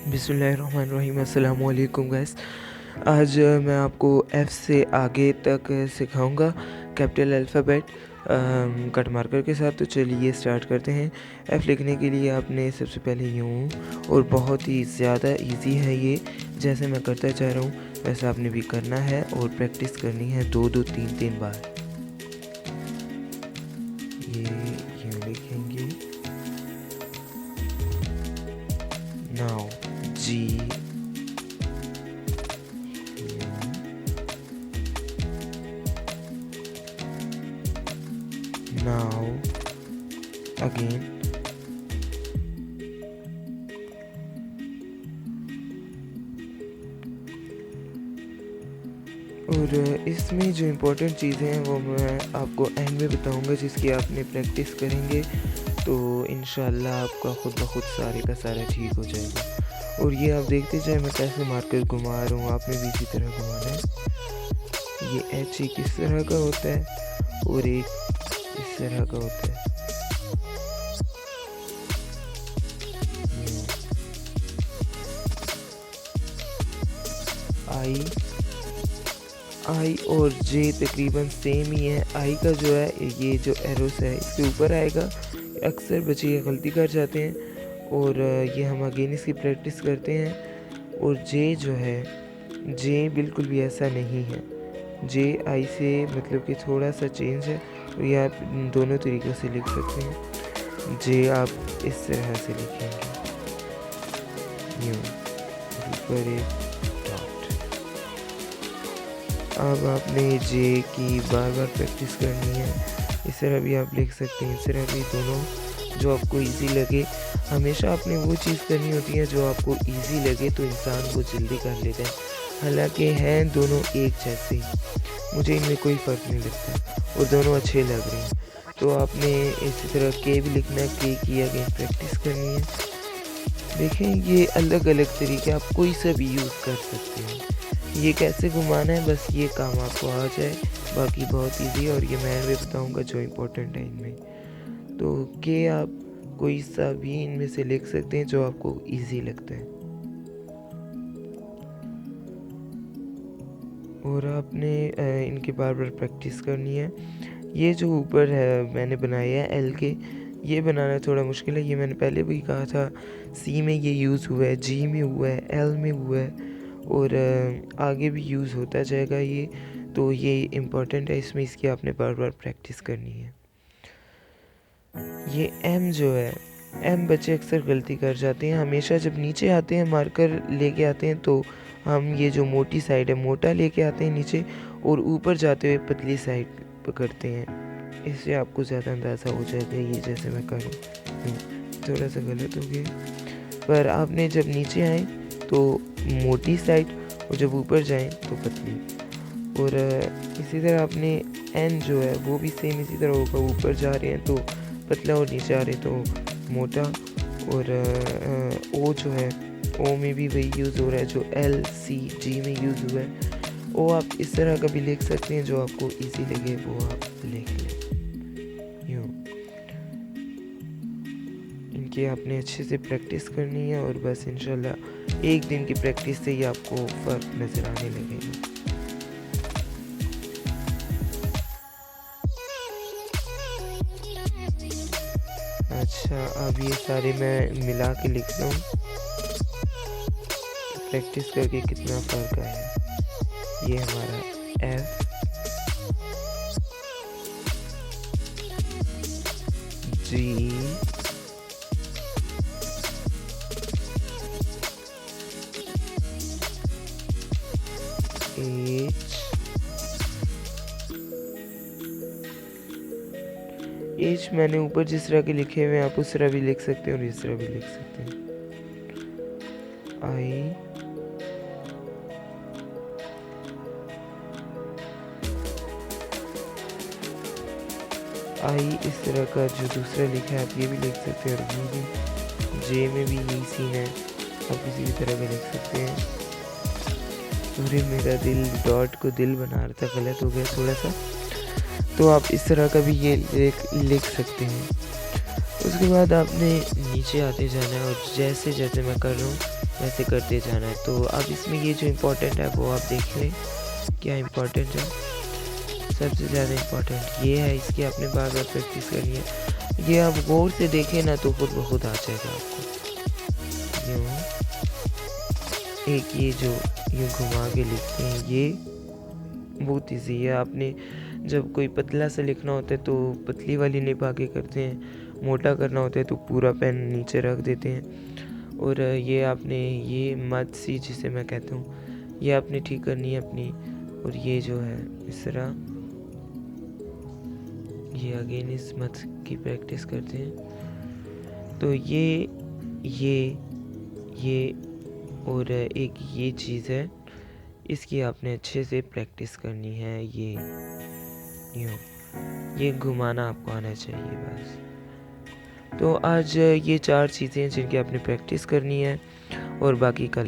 बिस्मिल्लाहिर्रहमानिर्रहीम। अस्सलाम वालेकुम गाइस। आज मैं आपको F से आगे तक सिखाऊंगा कैपिटल अल्फ़ाबेट कट मार्कर के साथ। तो चलिए स्टार्ट करते हैं। F लिखने के लिए आपने सबसे पहले यूँ, और बहुत ही ज़्यादा इजी है ये, जैसे मैं करता जा रहा हूँ वैसा आपने भी करना है और प्रैक्टिस करनी है 2-2 3-3 बार। ये यूँ लिखेंगे। नाउ जी, now again, और इसमें जो इम्पोर्टेंट चीज़ें हैं वो मैं आपको एंड में बताऊंगा, जिसकी आपने प्रैक्टिस करेंगे तो इंशाल्लाह आपका खुद ब खुद सारे का सारा ठीक हो जाएगा। और ये आप देखते जाए मैं कैसे मार्कर घुमा रहा हूँ, आपने भी इसी तरह घुमाना है। ये एच एक इस तरह का होता है और एक इस तरह का होता है। आई और जे तकरीबन सेम ही है। आई का जो है ये जो एरोस है इसके ऊपर आएगा। अक्सर बच्चे ये गलती कर जाते हैं और ये हम अगेन इसकी प्रैक्टिस करते हैं। और जे जो है, जे बिल्कुल भी ऐसा नहीं है। जे आई से मतलब कि थोड़ा सा चेंज है, और ये आप दोनों तरीक़ों से लिख सकते हैं। जे आप इस तरह से लिखेंगे, यूँ ऊपर एक डॉट। अब आपने जे की बार बार प्रैक्टिस करनी है। इस तरह भी आप लिख सकते हैं, इस तरह भी, दोनों जो आपको इजी लगे। हमेशा आपने वो चीज़ करनी होती है जो आपको इजी लगे, तो इंसान वो जल्दी कर लेता है। हालांकि हैं दोनों एक जैसे ही, मुझे इनमें कोई फ़र्क नहीं लगता और दोनों अच्छे लग रहे हैं। तो आपने इसी तरह के भी लिखना है, के की अगेन प्रैक्टिस करनी है। देखें ये अलग अलग तरीके आप कोई सा भी यूज़ कर सकते हैं। ये कैसे घुमाना है बस ये काम आपको आ जाए, बाकी बहुत इजी है। और ये मैं भी बताऊंगा जो इम्पोर्टेंट है इनमें। तो के आप कोई सा भी इनमें से लिख सकते हैं जो आपको इजी लगता है। और आपने इनकी बार बार प्रैक्टिस करनी है। ये जो ऊपर है मैंने बनाया है एल के, ये बनाना थोड़ा मुश्किल है। ये मैंने पहले भी कहा था, सी में ये यूज़ हुआ है, जी में हुआ है, एल में हुआ है, और आगे भी यूज़ होता जाएगा ये। तो ये इम्पोर्टेंट है, इसमें इसकी आपने बार बार प्रैक्टिस करनी है। ये एम जो है, एम बच्चे अक्सर गलती कर जाते हैं। हमेशा जब नीचे आते हैं मार्कर लेके आते हैं तो हम ये जो मोटी साइड है मोटा लेके आते हैं नीचे, और ऊपर जाते हुए पतली साइड पकड़ते हैं। इससे आपको ज़्यादा अंदाज़ा हो जाएगा। ये जैसे मैं करूँ थोड़ा सा गलत हो गया, पर आपने जब नीचे आए तो मोटी साइड, और जब ऊपर जाएं तो पतली। और इसी तरह आपने एन जो है वो भी सेम इसी तरह होगा। ऊपर जा रहे हैं तो पतला और नीचे आ रहे तो मोटा। और ओ जो है, ओ में भी वही यूज़ हो रहा है जो एल सी जी में यूज़ हुआ है। ओ आप इस तरह का भी लिख सकते हैं, जो आपको इजी लगे वो आप लिख लें यूँ। इनकी आपने अच्छे से प्रैक्टिस करनी है, और बस इंशाल्लाह एक दिन की प्रैक्टिस से ही आपको फ़र्क नज़र आने लगेगा। अच्छा, अब ये सारे मैं मिला के लिखता हूँ, प्रैक्टिस करके कितना फ़र्क आया। ये हमारा एफ, जी, एच मैंने ऊपर जिस तरह के लिखे हुए हैं आप उस तरह भी लिख सकते हैं और इस तरह भी लिख सकते हैं। आई इस तरह का जो दूसरा लिखा है आप ये भी लिख सकते हैं, और वो भी। जे में भी यही सीन है, आप किसी भी तरह का लिख सकते हैं। अरे मेरा दिल डॉट को दिल बना रहा था, गलत हो गया थोड़ा सा। तो आप इस तरह का भी ये लिख सकते हैं। उसके बाद आपने नीचे आते जाना है और जैसे जैसे मैं कर रहा हूँ वैसे करते जाना है। तो अब इसमें ये जो इम्पोर्टेंट है वो आप देख लें क्या इम्पोर्टेंट है। सबसे ज़्यादा इम्पोर्टेंट ये है, इसकी आपने बार बार प्रैक्टिस करनी है। ये आप गौर से देखें ना तो खुद ब खुद आ जाएगा आपको। यूँ एक ये जो यूँ घुमा के लिखते हैं ये बहुत ईजी है। आपने जब कोई पतला सा लिखना होता है तो पतली वाली निब आगे करते हैं, मोटा करना होता है तो पूरा पेन नीचे रख देते हैं। और ये आपने ये मत सी जिसे मैं कहता हूँ ये आपने ठीक करनी है अपनी। और ये जो है इस तरह ये अगेन इस मत की प्रैक्टिस करते हैं। तो ये और एक ये चीज़ है, इसकी आपने अच्छे से प्रैक्टिस करनी है। ये यूँ ये घुमाना आपको आना चाहिए बस। तो आज ये 4 चीज़ें हैं जिनकी आपने प्रैक्टिस करनी है और बाकी कल